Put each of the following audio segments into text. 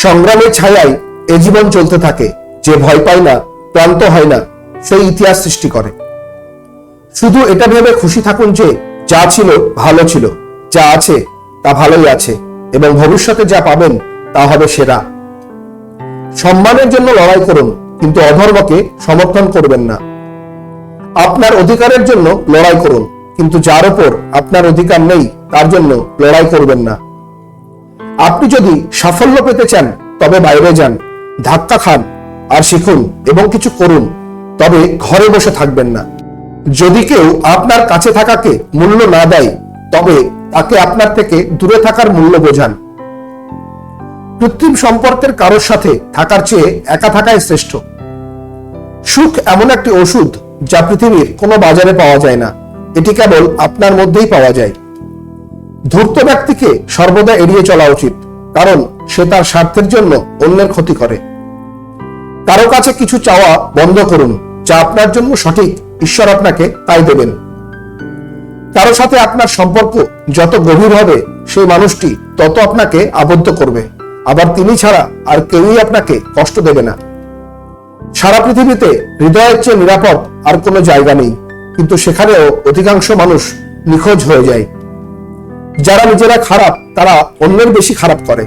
সংগ্রামের ছায়ায় এ জীবন চলতে থাকে। যে ভয় পায় না, ক্লান্ত হয় না, সেই ইতিহাস সৃষ্টি করে। শুধু এটা ভেবে খুশি থাকুন যে যা ছিল ভালো ছিল, যা আছে তা ভালোই আছে, এবং ভবিষ্যতে যা পাবেন তা হবে সেরা। সম্মানের জন্য লড়াই করুন, কিন্তু অধর্মকে সমর্থন করবেন না। আপনার অধিকারের জন্য লড়াই করুন, কিন্তু যার উপর আপনার অধিকার নেই তার জন্য লড়াই করবেন না। আপনি যদি সাফল্য পেতে চান তবে বাইরে যান, ধাক্কা খান আর শিখুন এবং কিছু করুন, তবে ঘরে বসে থাকবেন না। যদি কেউ আপনার কাছে থাকাকে মূল্য না দেয় তবে তাকে আপনার থেকে দূরে থাকার মূল্য বোঝান। কৃত্রিম সম্পর্কের কারোর সাথে থাকার চেয়ে একা থাকাই শ্রেষ্ঠ। সুখ এমন একটি ওষুধ যা পৃথিবীর কোনো বাজারে পাওয়া যায় না, এটি কেবল আপনার মধ্যেই পাওয়া যায়। ধূর্ত ব্যক্তিকে সর্বদা এড়িয়ে চলা উচিত, কারণ সে তার স্বার্থের জন্য অন্যের ক্ষতি করে। কারো কাছে কিছু চাওয়া বন্ধ করুন, যা আপনার জন্য সঠিক ঈশ্বর আপনাকে তাই দেবেন। কারো সাথে আপনার সম্পর্ক যত গভীর হবে সেই মানুষটি তত আপনাকে আবদ্ধ করবে, আবার তিনি ছাড়া আর কেউই আপনাকে কষ্ট দেবে না। সারা পৃথিবীতে হৃদয়ের চেয়ে নিরাপদ আর কোনো জায়গা নেই, কিন্তু সেখানেও অধিকাংশ মানুষ নিখোঁজ হয়ে যায়। যারা নিজেরা খারাপ তারা অন্যের বেশি খারাপ করে।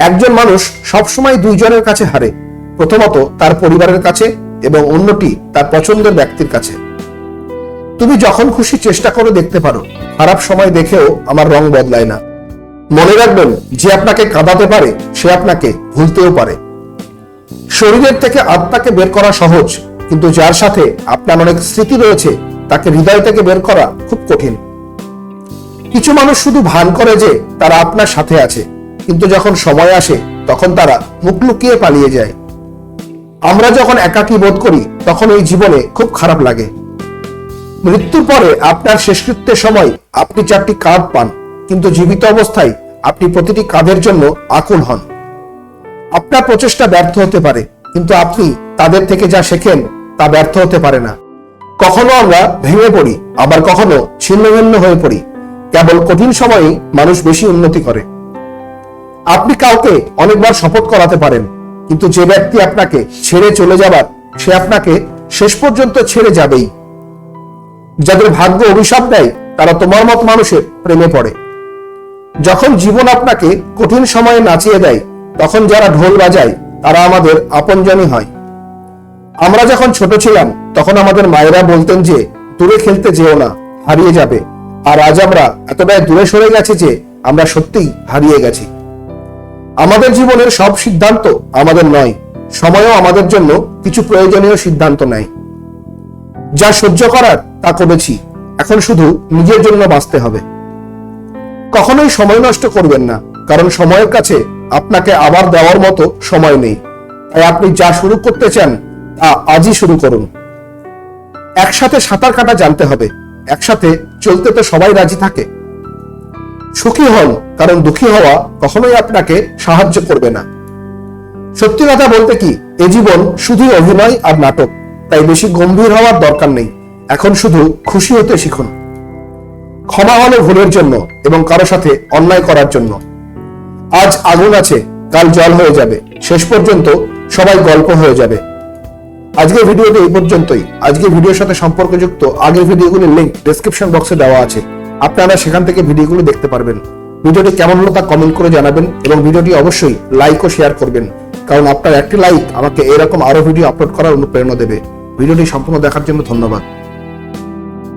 একজন মানুষ সবসময় দুইজনের কাছে হারে, প্রথমত তার পরিবারের কাছে এবং অন্যটি তার পছন্দের ব্যক্তির কাছে। তুমি যখন খুশি চেষ্টা করে দেখতে পারো, খারাপ সময় দেখেও আমার রং বদলায় না। মনে রাখবেন, যে আপনাকে কাঁদাতে পারে সে আপনাকে ভুলতেও পারে। শরীরের থেকে আত্মাকে বের করা সহজ, কিন্তু যার সাথে আপনার অনেক স্মৃতি রয়েছে তাকে হৃদয় থেকে বের করা খুব কঠিন। কিছু মানুষ শুধু ভান করে যে তারা আপনার সাথে আছে, কিন্তু যখন সময় আসে তখন তারা মুখ লুকিয়ে পালিয়ে যায়। আমরা যখন একাকী বোধ করি তখন এই জীবনে খুব খারাপ লাগে। মৃত্যুর পরে আপনার শেষকৃত্যের সময় আপনি 4টি কাঁধ পান, কিন্তু জীবিত অবস্থায় আপনি প্রতিটি কাঁধের জন্য আকুল হন। আপনার প্রচেষ্টা ব্যর্থ হতে পারে, কিন্তু আপনি তাদের থেকে যা শেখেন তা ব্যর্থ হতে পারে না। কখনো আমরা ভেঙে পড়ি, আবার কখনো ছিন্ন ভিন্ন হয়ে পড়ি। কেবল কঠিন সময়ে মানুষ বেশি উন্নতি করে। আপনি কাউকে অনেকবার শপথ করাতে পারেন, কিন্তু যে ব্যক্তি আপনাকে ছেড়ে চলে যাবার সে আপনাকে শেষ পর্যন্ত ছেড়ে যাবেই। যাদের ভাগ্য অভিশাপ দেয় তারা তোমার মত মানুষের প্রেমে পড়ে। যখন জীবন আপনাকে কঠিন সময়ে নাচিয়ে দেয় তখন যারা ঢোল বাজায় তারা আমাদের আপনজনই হয়। আমরা যখন ছোট ছিলাম তখন আমাদের মায়েরা বলতেন যে দূরে খেলতে যেও না, হারিয়ে যাবে। আর আজ আমরা এতটাই দূরে সরে গেছি যে আমরা সত্যিই হারিয়ে গেছি। আমাদের জীবনের সব সিদ্ধান্ত আমাদের নয়, সময়ও আমাদের জন্য কিছু প্রয়োজনীয় সিদ্ধান্ত নেয়। যা সহ্য করার তা করেছি, এখন শুধু নিজের জন্য বাঁচতে হবে। কখনোই সময় নষ্ট করবেন না, কারণ সময়ের কাছে আপনাকে আবার দেওয়ার মতো সময় নেই। তাই আপনি যা শুরু করতে চান তা আজই শুরু করুন। একসাথে সাঁতার কাটা জানতে হবে, একসাথে চলতে তো সবাই রাজি থাকে। সুখী হন, কারণ দুঃখী হওয়া কখনোই আপনাকে সাহায্য করবে না। সত্যি কথা বলতে কি, এ জীবন শুধুই অভিনয় আর নাটক, তাই বেশি গম্ভীর হওয়ার দরকার নেই। এখন শুধু খুশি হতে শিখুন। ক্ষমা হলো ভুলের জন্য এবং কারো সাথে অন্যায় করার জন্য। আজ আগুন আছে, কাল জল হয়ে যাবে, শেষ পর্যন্ত সবাই গল্প হয়ে যাবে। আজকের ভিডিওটি এই পর্যন্তই। আজকের ভিডিওর সাথে সম্পর্কযুক্ত আগের ভিডিওগুলির লিংক ডেসক্রিপশন বক্সে দেওয়া আছে, আপনারা সেখান থেকে ভিডিওগুলো দেখতে পারবেন। ভিডিওটি কেমন হলো তা কমেন্ট করে জানাবেন এবং ভিডিওটি অবশ্যই লাইক ও শেয়ার করবেন, কারণ আপনার একটি লাইক আমাকে এরকম আরো ভিডিও আপলোড করার অনুপ্রেরণা দেবে। ভিডিওটি সম্পূর্ণ দেখার জন্য ধন্যবাদ।